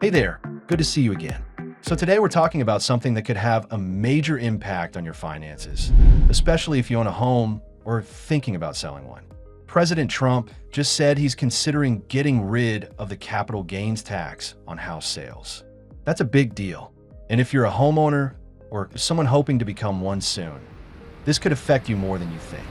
Hey there, good to see you again. So today we're talking about something that could have a major impact on your finances, especially if you own a home or thinking about selling one. President Trump just said he's considering getting rid of the capital gains tax on house sales. That's a big deal. And if you're a homeowner or someone hoping to become one soon, this could affect you more than you think.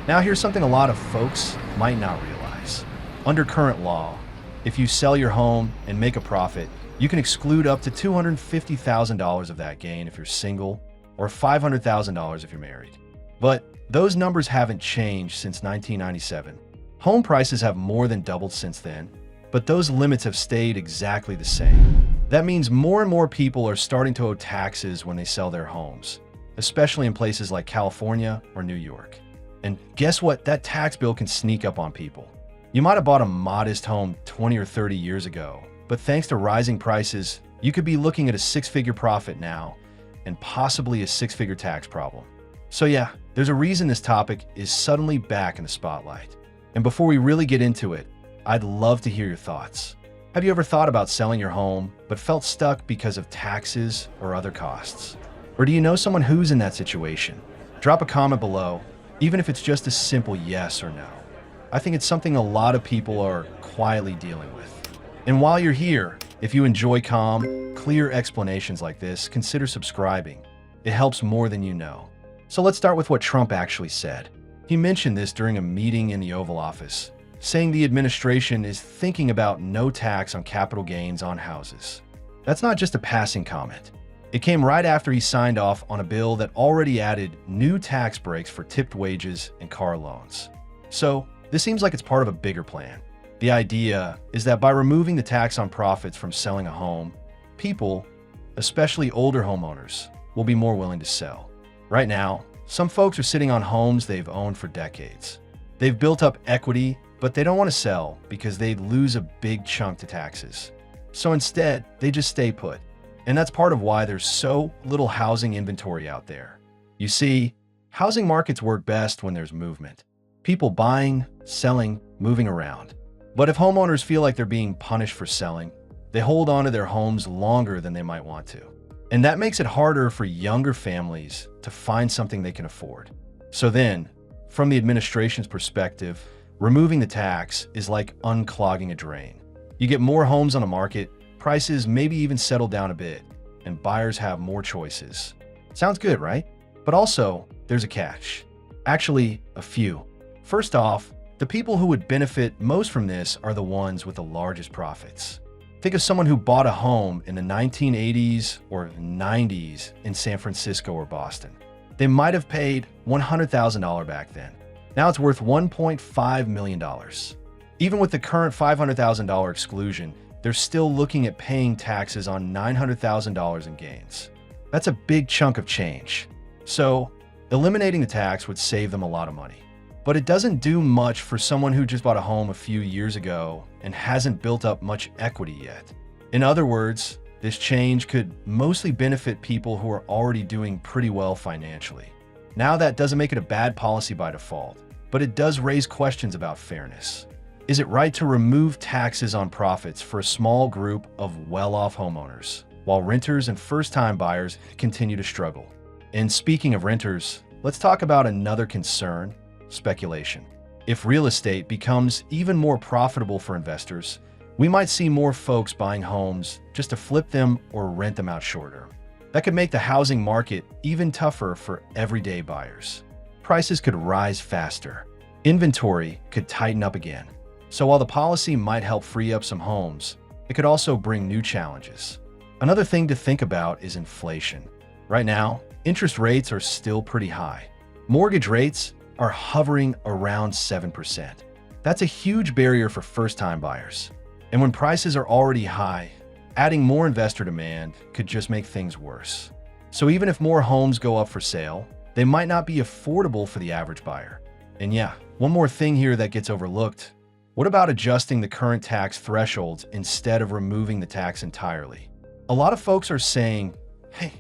Now here's something a lot of folks might not realize. Under current law, if you sell your home and make a profit, you can exclude up to $250,000 of that gain if you're single, or $500,000 if you're married. But those numbers haven't changed since 1997. Home prices have more than doubled since then, but those limits have stayed exactly the same. That means more and more people are starting to owe taxes when they sell their homes, especially in places like California or New York. And guess what? That tax bill can sneak up on people. You might have bought a modest home 20 or 30 years ago, but thanks to rising prices, you could be looking at a six-figure profit now and possibly a six-figure tax problem. So yeah, there's a reason this topic is suddenly back in the spotlight. And before we really get into it, I'd love to hear your thoughts. Have you ever thought about selling your home but felt stuck because of taxes or other costs? Or do you know someone who's in that situation? Drop a comment below, even if it's just a simple yes or no. I think it's something a lot of people are quietly dealing with. And while you're here, if you enjoy calm, clear explanations like this, consider subscribing. It helps more than you know. So let's start with what Trump actually said. He mentioned this during a meeting in the Oval Office, saying the administration is thinking about no tax on capital gains on houses. That's not just a passing comment. It came right after he signed off on a bill that already added new tax breaks for tipped wages and car loans. So this seems like it's part of a bigger plan. The idea is that by removing the tax on profits from selling a home, people, especially older homeowners, will be more willing to sell. Right now, some folks are sitting on homes they've owned for decades. They've built up equity, but they don't want to sell because they'd lose a big chunk to taxes. So instead, they just stay put. And that's part of why there's so little housing inventory out there. You see, housing markets work best when there's movement. People buying, selling, moving around. But if homeowners feel like they're being punished for selling, they hold on to their homes longer than they might want to. And that makes it harder for younger families to find something they can afford. So then, from the administration's perspective, removing the tax is like unclogging a drain. You get more homes on the market, prices maybe even settle down a bit, and buyers have more choices. Sounds good, right? But also, there's a catch. Actually, a few. First off, the people who would benefit most from this are the ones with the largest profits. Think of someone who bought a home in the 1980s or 90s in San Francisco or Boston. They might have paid $100,000 back then. Now it's worth $1.5 million. Even with the current $500,000 exclusion, they're still looking at paying taxes on $900,000 in gains. That's a big chunk of change. So, eliminating the tax would save them a lot of money. But it doesn't do much for someone who just bought a home a few years ago and hasn't built up much equity yet. In other words, this change could mostly benefit people who are already doing pretty well financially. Now that doesn't make it a bad policy by default, but it does raise questions about fairness. Is it right to remove taxes on profits for a small group of well-off homeowners, while renters and first-time buyers continue to struggle? And speaking of renters, let's talk about another concern: speculation. If real estate becomes even more profitable for investors, we might see more folks buying homes just to flip them or rent them out shorter. That could make the housing market even tougher for everyday buyers. Prices could rise faster. Inventory could tighten up again. So while the policy might help free up some homes, it could also bring new challenges. Another thing to think about is inflation. Right now, interest rates are still pretty high. Mortgage rates are hovering around 7%. That's a huge barrier for first-time buyers. And when prices are already high, adding more investor demand could just make things worse. So even if more homes go up for sale, they might not be affordable for the average buyer. And yeah, one more thing here that gets overlooked. What about adjusting the current tax thresholds instead of removing the tax entirely? A lot of folks are saying, hey,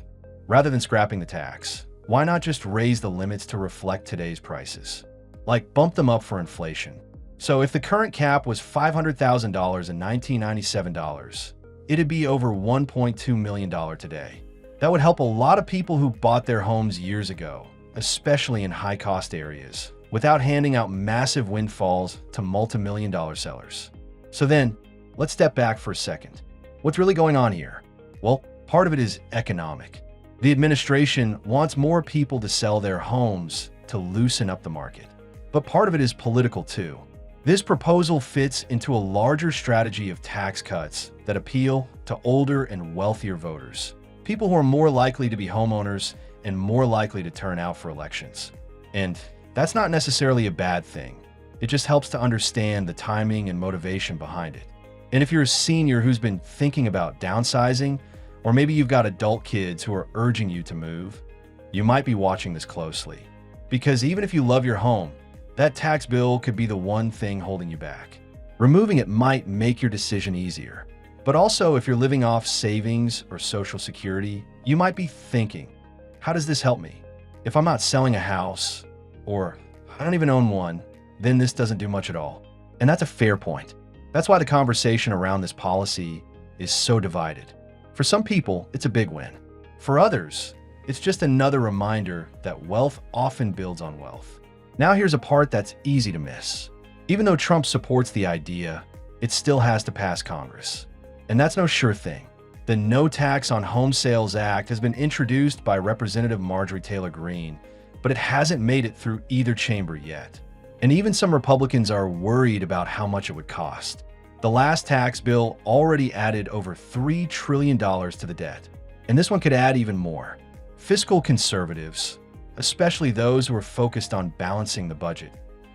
rather than scrapping the tax, why not just raise the limits to reflect today's prices? Like bump them up for inflation. So if the current cap was $500,000 in 1997, it'd be over $1.2 million today. That would help a lot of people who bought their homes years ago, especially in high-cost areas, without handing out massive windfalls to multi-million-dollar sellers. So then, let's step back for a second. What's really going on here? Well, part of it is economic. The administration wants more people to sell their homes to loosen up the market. But part of it is political too. This proposal fits into a larger strategy of tax cuts that appeal to older and wealthier voters, people who are more likely to be homeowners and more likely to turn out for elections. And that's not necessarily a bad thing. It just helps to understand the timing and motivation behind it. And if you're a senior who's been thinking about downsizing, or maybe you've got adult kids who are urging you to move, you might be watching this closely. Because even if you love your home, that tax bill could be the one thing holding you back. Removing it might make your decision easier. But also, if you're living off savings or Social Security, you might be thinking, how does this help me? If I'm not selling a house, or I don't even own one, then this doesn't do much at all. And that's a fair point. That's why the conversation around this policy is so divided. For some people, it's a big win. For others, it's just another reminder that wealth often builds on wealth. Now here's a part that's easy to miss. Even though Trump supports the idea, it still has to pass Congress. And that's no sure thing. The No Tax on Home Sales Act has been introduced by Representative Marjorie Taylor Greene, but it hasn't made it through either chamber yet. And even some Republicans are worried about how much it would cost. The last tax bill already added over $3 trillion to the debt, and this one could add even more. Fiscal conservatives, especially those who are focused on balancing the budget,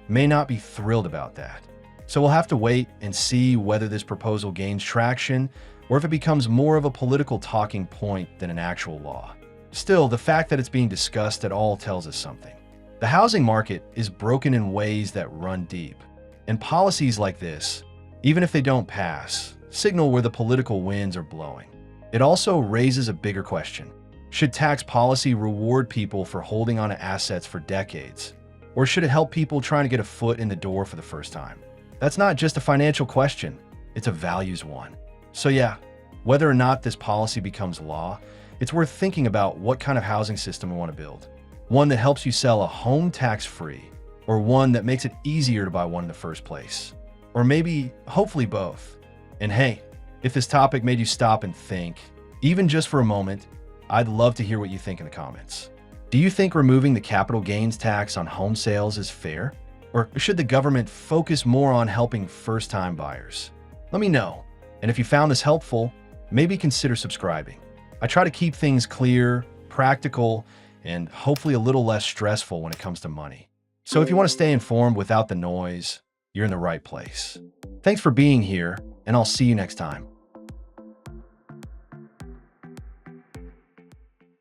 may not be thrilled about that. So we'll have to wait and see whether this proposal gains traction or if it becomes more of a political talking point than an actual law. Still, the fact that it's being discussed at all tells us something. The housing market is broken in ways that run deep, and policies like this, even if they don't pass, signal where the political winds are blowing. It also raises a bigger question. Should tax policy reward people for holding on to assets for decades? Or should it help people trying to get a foot in the door for the first time? That's not just a financial question, it's a values one. So yeah, whether or not this policy becomes law, it's worth thinking about what kind of housing system we want to build. One that helps you sell a home tax-free, or one that makes it easier to buy one in the first place. Or maybe, hopefully both. And hey, if this topic made you stop and think, even just for a moment, I'd love to hear what you think in the comments. Do you think removing the capital gains tax on home sales is fair? Or should the government focus more on helping first-time buyers? Let me know. And if you found this helpful, maybe consider subscribing. I try to keep things clear, practical, and hopefully a little less stressful when it comes to money. So if you want to stay informed without the noise, you're in the right place. Thanks for being here, and I'll see you next time.